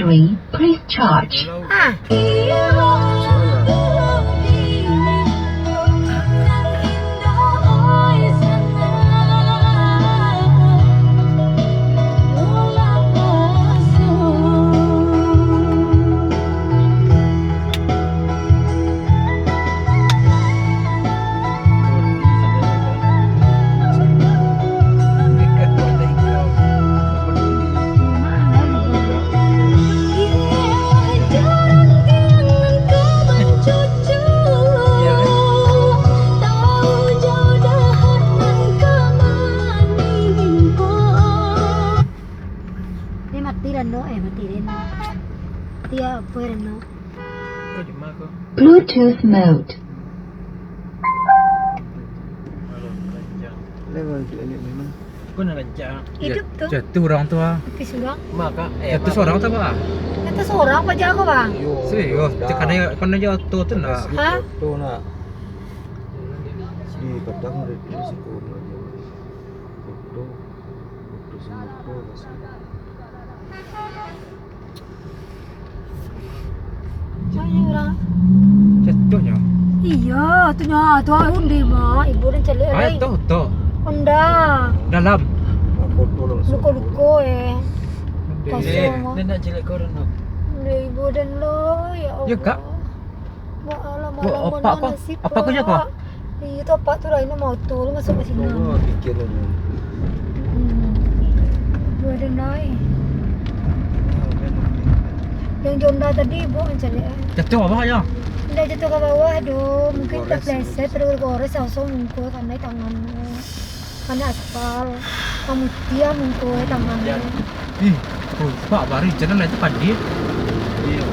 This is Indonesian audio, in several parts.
battery, please charge. Ah. Bluetooth mode. Kau nak kencang. Hidup tuh. Jatuh orang tua. Tapi surang. Maka Jatuh seorang tuh pak. Kata seorang apa jago bang? Serius, karena jatuh tuh nah. Hah? Tuh nak. Si kadang dari situ. Foto sama foto kasih. Soalnya orang. Jatuhnya. Iya, tuh undi mah ibu dan celik lain. Tuh. Unda. Dalam. Foto langsung. Luko dia nak jelek kau nak. Ibu dan lo ya Allah. Ya, Kak. Apa aku ya, Kak? Iya tuh apa tuh lain mau tuh lu masuk ke sini. Oh, pikiran. Ibu dan lain. Yang Jonda tadi ibu celik. Jatuh apa ya? Udah jatuh ke bawah, aduh mungkin terpleset terus gores langsung mungkul karena tanganmu karena aspal kamu dia mungkul tanganmu. Ih, Pak baru jalan itu padi. Iya.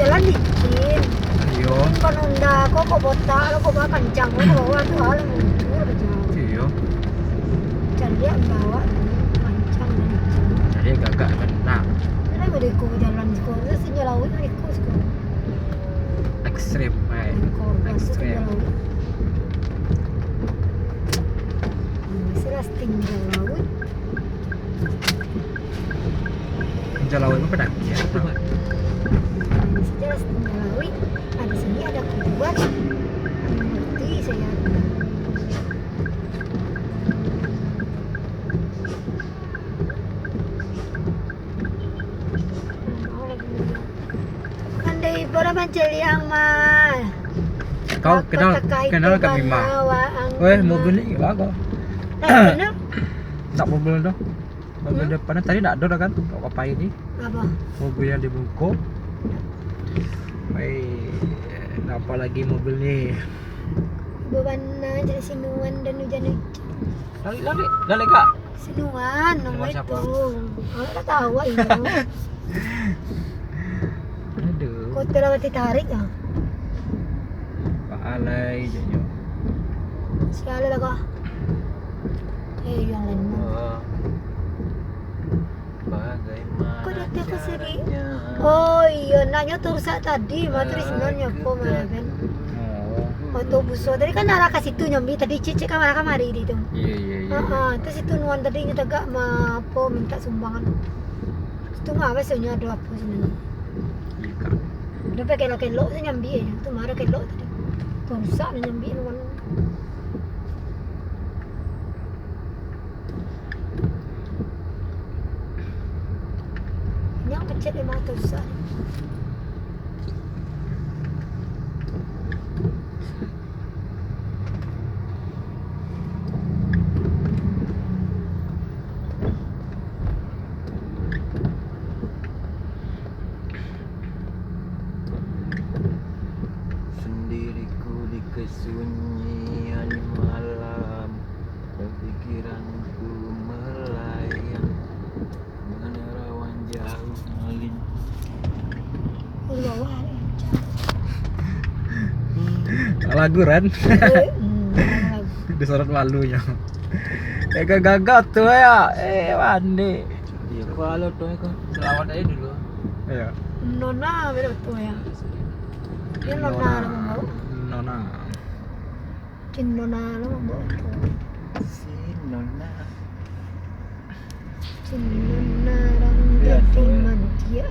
Jalan licin. Iya. Kan Honda kok botak lo kok kencang lo bawa tuh hal muncul aja. Iya. Jadi dia bawa kencang licin. Jadi gagak kena. Karena beriku jalan sekolah senyelawin beriku sekolah. Ekstrim, Korban ekstrim. senyelawin. Selas tinggal laut. Jalan itu pedaki ya. Sejelas tinggal ada sini ada kuburan ngerti saya. Andai para mencari yang mah Kau kenal kami mah. Weh, mobil ini bagus. kenal Tak mobil dah. Mobil depannya tadi tak ada kan? Kau apa ini? apa Mobil yang dibungkuk. Apa lagi mobil nih? bewana jadi sinuan dan hujan Lali kak. sinuan nomor Sinuan siapa? itu nggak tahu itu Aduh. kau terlalu tarik ya Pak Alay janyo. sekali lah kok yang lain mah. Bagaimana? Kok datang ke sini? caranya? Oh iya, nanya tuh rusak tadi, materi sebenarnya kok malah kan. Oh. Otobus tadi kan arah ke situ nyambi tadi cicik kamar itu. Iya. Terus itu nuan tadi kita gak mau apa minta sumbangan. Itu nggak apa sebenarnya ada apa sebenarnya. Iya kak. Udah pakai kelok saya nyambi ya, itu marah kelok tadi. Tuh rusak nyambi nuan. Yang kecil 500-an. Sendiriku di kesunyian malam, pikiranku melayang menerawan jauh malin. Di bawah ada. Lagu Ran. Lagu. Disorot malunya. Gagal tuh ya. Mandi. Iya, kalau tuh kan Selawat aja dulu. Iya. Nona beda betul ya. Ini nona lo mau. Nona. Cin nona lo mau. si Nona. Cin nona orang Iya, jadi soalnya. manusia.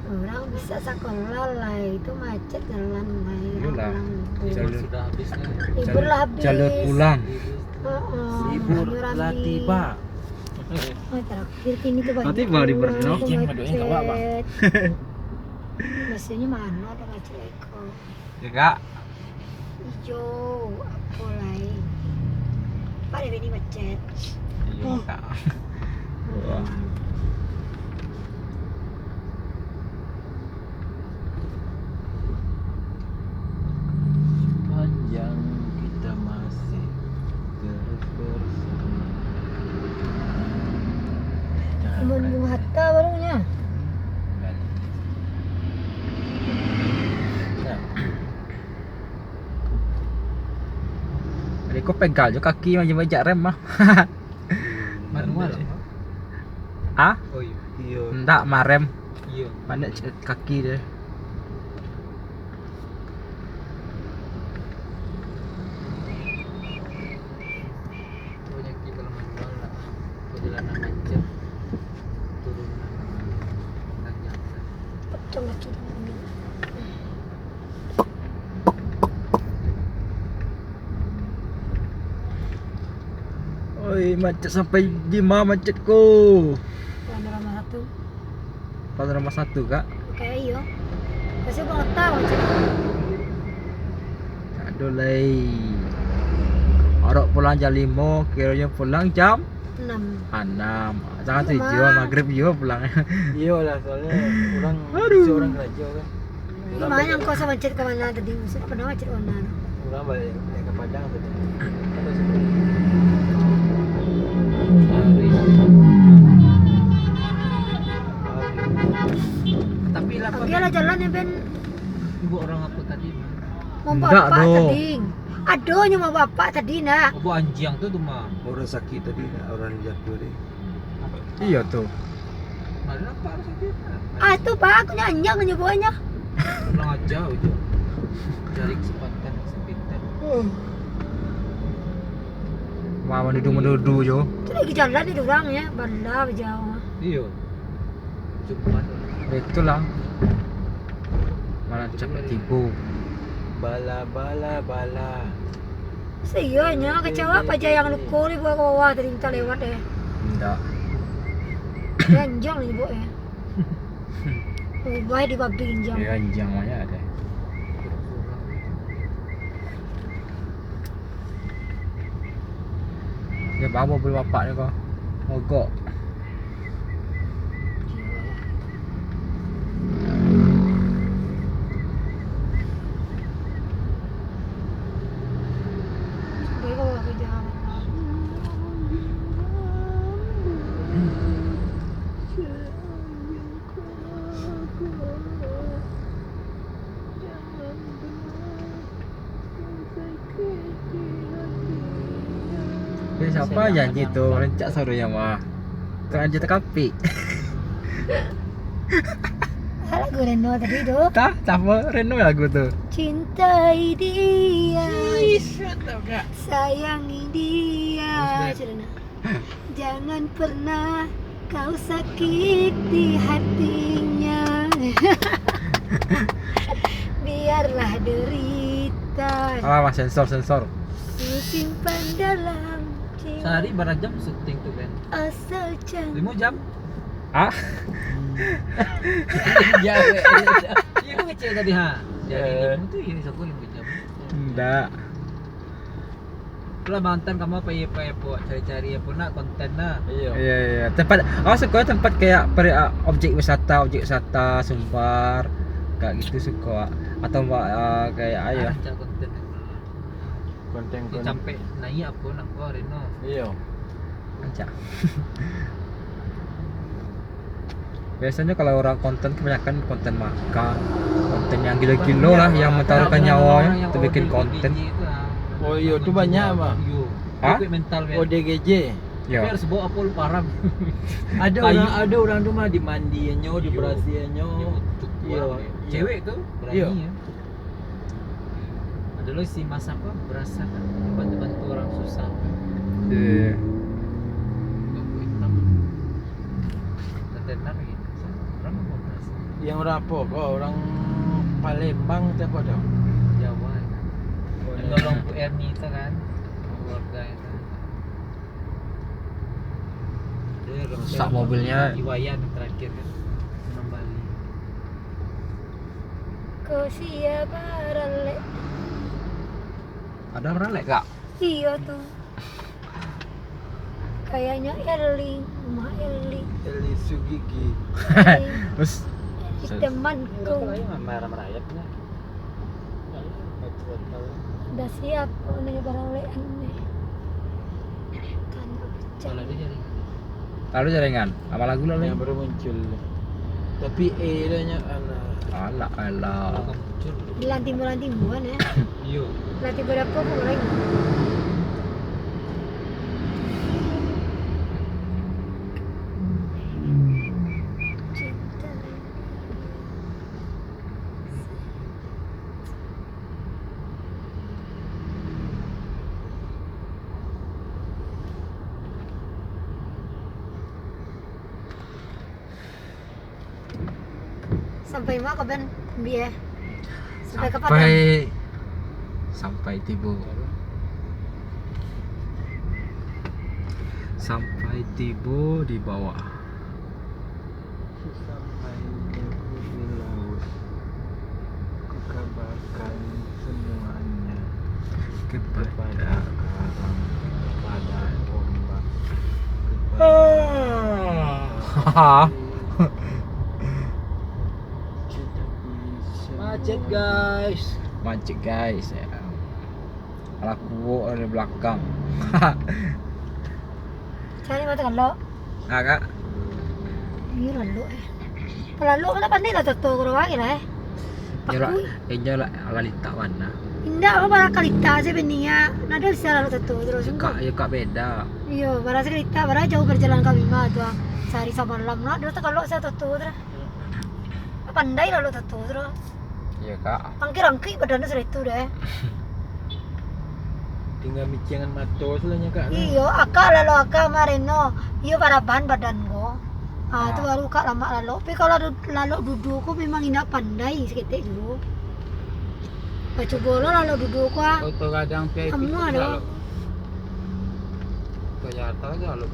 Orang bisa sekolah lah itu macet jalan lah. Iyalah. Orang Jalur Sudah habis nih. libur lah habis. Jalur pulang. Libur telah tiba. Oh, terakhir ini tuh banyak. Nanti baru libur, orang no? tuh Yang ngedoain nggak apa-apa. macet. Biasanya mana ada macet eko. Ya kak. Ijo, apa lain? Pak ini macet. Iya kak. Wah. Panjang kita masih terus bersama. Cuman Bung Hatta barunya. Jadi kok pegal jo kaki macam bajak rem mah. Manual. Ah? Oh iya. Iya. Enggak, marem. Iya. Mana kaki dia. Banyak kalau manual lah. Perjalanan macet. Turunan tanjakan. Pecah lagi. Oi, macet sampai Jima macetku. Panorama satu. Panorama 1 kak. Kayak iyo. Kasih Bung Hatta macet. Aduh lay. Orang pulang jam 5, kiranya pulang jam 6. 6. Jangan Iya, 7, Mak. maghrib juga pulangnya. Iya lah, soalnya orang Aduh. seorang kerja kan. Gimana yang kau sama macet ke mana tadi? Maksudnya pernah macet ke mana? Orang balik ke Padang tadi. Ada tapi lah Oke lah jalan ya Ben. ibu orang apa tadi? Mau Enggak, bapak doh. tadi. Aduh, mau bapak tadi nak. Ibu anjing tuh mah. Orang sakit tadi, orang jatuh deh. Iya tuh. Mana apa harus sakit? Ah tuh pak, aku nyanyi nyebutnya. Pulang aja udah. Cari kesempatan sepintar. Mau menudu jo. Itu lagi jalan di orang ya, banda jauh. Iya. Cepat. Itulah. Mana cepet tipu. Bala bala bala. Seianya kecewa apa aja yang lukuri buat ke bawah tadi kita lewat ya. Enggak. Ganjang nih bu ya. Ubah di babi ganjang. Ya anjang aja ada. Ya bawa beli bapak ni kau. Mogok. Dia kau kerja. Ya siapa janji tu rencak saudaranya mah. Kan aja tekapi. Lagu Reno tadi tu. Tah, siapa Reno lagu tu. Cintai dia, sayangi dia. Cerita. Jangan pernah kau sakiti hatinya. Biarlah derita Ah, sensor. ku simpan dalam jiwa. Sehari berapa jam syuting tuh Ben? Asal jangan 5 jam. Ah, Ya, iya gue ngecek tadi ha. Jadi 5 tuh ini aku 5 jam. enggak. Lah mantan kamu apa ya cari-cari apa nak konten nah. Iya. Iya. Tempat suka tempat kayak objek wisata Sumbar. Kayak gitu suka atau kayak ayo. Cari konten. Konten Dia sampai naik apa nak gua Reno. Iya. Ancak. Biasanya kalau orang konten kebanyakan konten makan, konten yang gila-gila lah, yang mentaruhkan nyawanya untuk bikin konten. Oh iya itu banyak Bang. Hah? Mental ODGJ. Ya. harus bawa apa lu parah. Ada orang tuh mah dimandiannya, diberasihannya. Iya. Cewek tuh berani Iya. ya. Ada lo si Mas apa berasa kan bantu orang susah. Iya. Lampu hitam. Tetenar gitu. Orang mau berasa. Yang orang apa kok orang Palembang siapa dah? Jawa ya kan. Yang nolong Bu Erni itu kan. Keluarga itu. Rusak mobilnya. Iwayan terakhir kan. Kembali. Ke siapa rale? Ada orang lek kak? Iya tuh. Kayaknya Erling, rumah Erling. Eli Sugigi. Terus Temanku merayapnya. udah siap kok nih baralean nih. Kan Kalau dia jadi lalu jaringan, apa lagu lalu? Yang baru muncul. Tapi nya anak. Alah. muncul. di lantimbuan ya. Iya. Lanti berapa kurang? Cinta. Sampai mana kapan bi ya? Sampai kapan? Sampai tiba. Sampai tiba di bawah. Sampai di laut. Ku kabarkan semuanya Kepada kepada karang, kepada ombak, Macet guys. Macet guys ya. Aku dari belakang. Cari mata kalau. Nah kak, Iya lalu Lalu kenapa nih lah tuh kurang lagi lah nyala, nyala lalita mana? Indah apa para kalita sih benia. Nada bisa lalu tuh terus. Ya kak beda. Iya, para kalita, para jauh berjalan kami mah tuh. Sehari semalam nah, terus kalau saya tuh terus. Pandai lalu tuh terus. Iya kak. Angki badannya sudah itu deh. tinggal micingan mato selanya kak. Iyo, akak marino. Iyo para badan go. Ah, itu baru kak lama lalu. Tapi kalau lalu duduk aku memang tidak pandai seketik dulu. Baca bola lalu duduk aku. Foto kadang VIP Kamu ada? Toyota aja lo.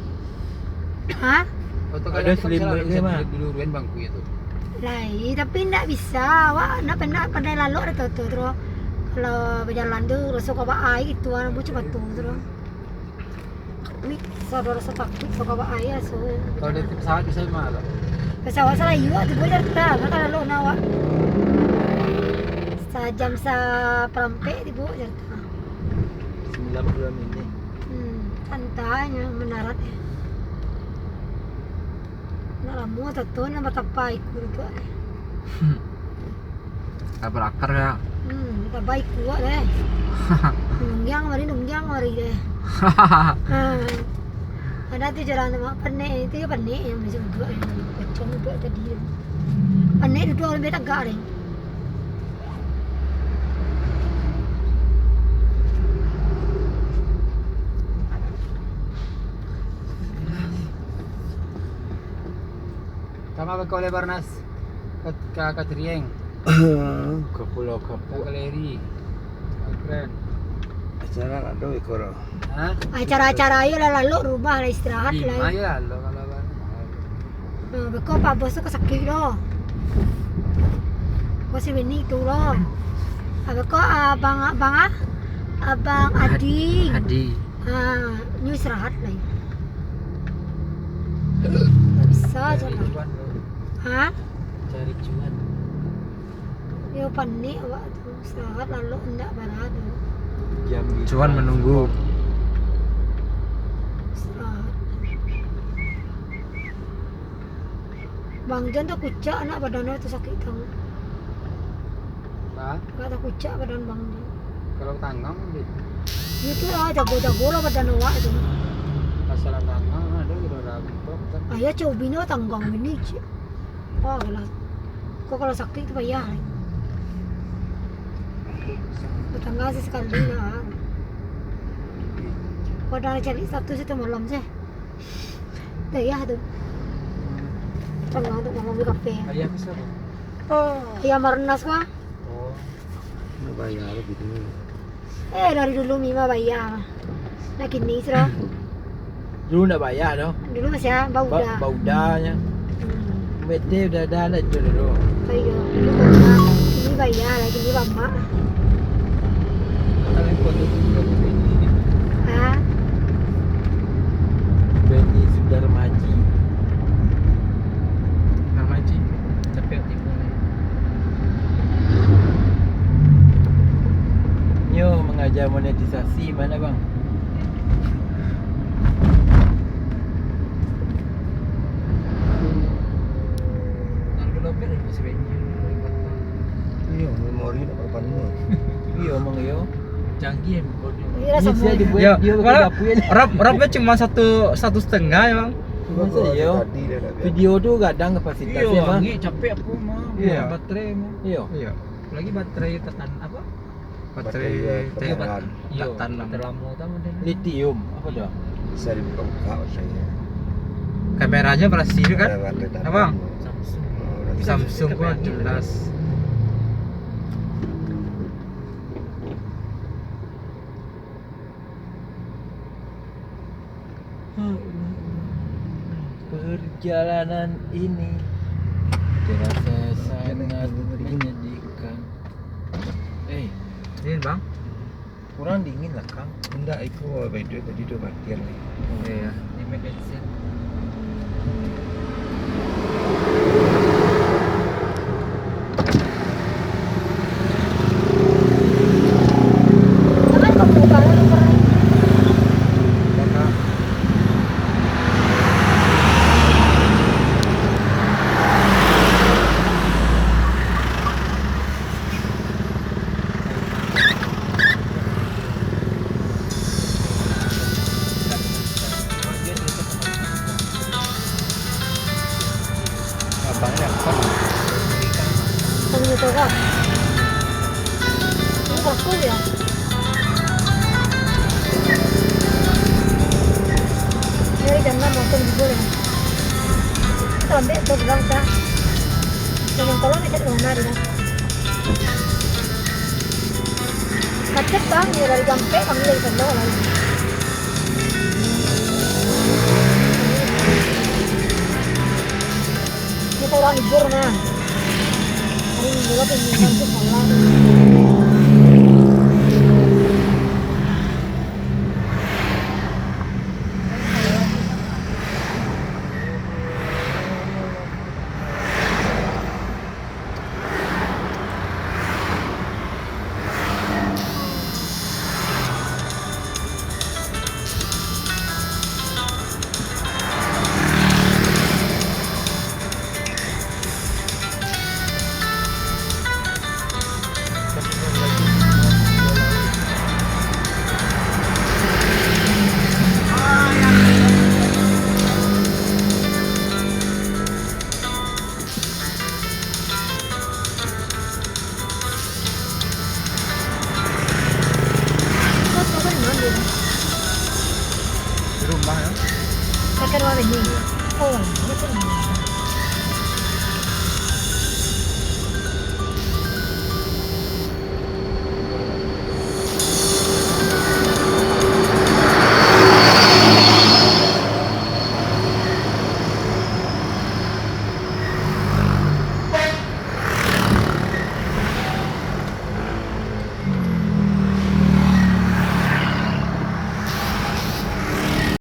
Hah? Foto Ada selimut dia, Mak. duluan bangku itu. Lai, tapi tidak bisa. Wah, nak pandai lalu ada tuh terus. Kalau berjalan tuh rasa kau air itu, anak cuma tuh terus. Ini saudara takut kau air so. Kalau di pesawat bisa mana? Pesawat saya juga tuh boleh tak? Maka lalu nawa. Sejam sa perampe di bawah cerita. 90 menit. Santainya mendarat ya. Nak lama tuh nama tapai kudu. Berakar ya. Tapai kuat deh. Nungyang mari deh. Ada tuh jalan sama panek itu ya panek yang macam dua yang kacang dua tadi. Panek duduk lebih tegak deh. Sama kau Lebarnas ke Katrieng, Ke Pulau ke Kapuk. galeri. Keren. Acara ada ikoro. Hah? Acara-acara ayo lah lalu rumah lah istirahat Lima lah. ya lo kalau Beko Pak Bos tuh kesakit loh. Kok si Beni itu loh. Beko abang Adi. Ini istirahat lah. Gak bisa aja lah. cuan lo, Hah? cari cuan. Yo panik awak tuh istirahat lalu enggak barado. Cuman menunggu. Istirahat. Bang John tuh kucak anak badannya tuh sakit tau. Nah, Gak ada kucak badan Bang John. kalau tangan Itu lah jago-jago lah badan awak itu. masalah tangan ada gitu ada bentuk kan. Ayah coba bini tanggang bini cik. Wah lah. Kok kalau sakit itu bayar. Tetangga sih sekali lah. Kau dah cari satu situ malam sih. Ayah tuh. Tengah tuh mau beli kafe. Ayah bisa tuh. Ayah marnas kah? Oh. Ini bayar gitu. Dari dulu Mima bayar. Nah kini serah. Dulu nggak bayar dong. Dulu masih ya, bauda. Baudanya. Bete udah ada itu dulu. Ayo, dulu bauda. Ini bayar lagi ini mama. Kalau yang foto itu juga begini. Ah, Benny sudah remaji. Namaji. Tapi tipu nih. Yo mengajar monetisasi mana bang? Yang developer itu sebenarnya. Iya, memori nak berapa semua. Iya emang yo. Canggih yang ini rasa Ini saya mau. dibuat Ya, dia pakai malah dapur ni. rapnya cuma satu setengah emang. Masa yo? Tadi dah nak biar. Video tu kadang kapasitasnya mah. Iya, capek aku mah. Iya. Baterai mah. Iya. Iya. Apalagi baterai tekan apa? Baterai, Baterai Iya. tekan Terlalu tahu deh. Lithium apa dah? Bisa dibuka-buka saya. kameranya berhasil kan? Ada baterai dalam. Abang? Samsung. Oh, nanti Samsung kok jelas. Perjalanan ini terasa sangat menyedihkan. Ini bang. Kurang dingin lah Kang. Enggak, itu beda tadi tu bagian ni. Iya. Ini magazine. Tapi kau buka lu pernah. Abangnya apa? Kau gitu kan? Ini bagus ya. Dari jam 6 makan juga ya. Kita ambil tu bilang dah. Jangan kalau ni saya mana dia. Macet bang, ya dari jam 4 kami dari sana lagi. Kita orang libur nah. Hari minggu lah penyiaran tu malam. Kau tahu mana dia? Di rumah ya. Pakai rumah ini. Oh.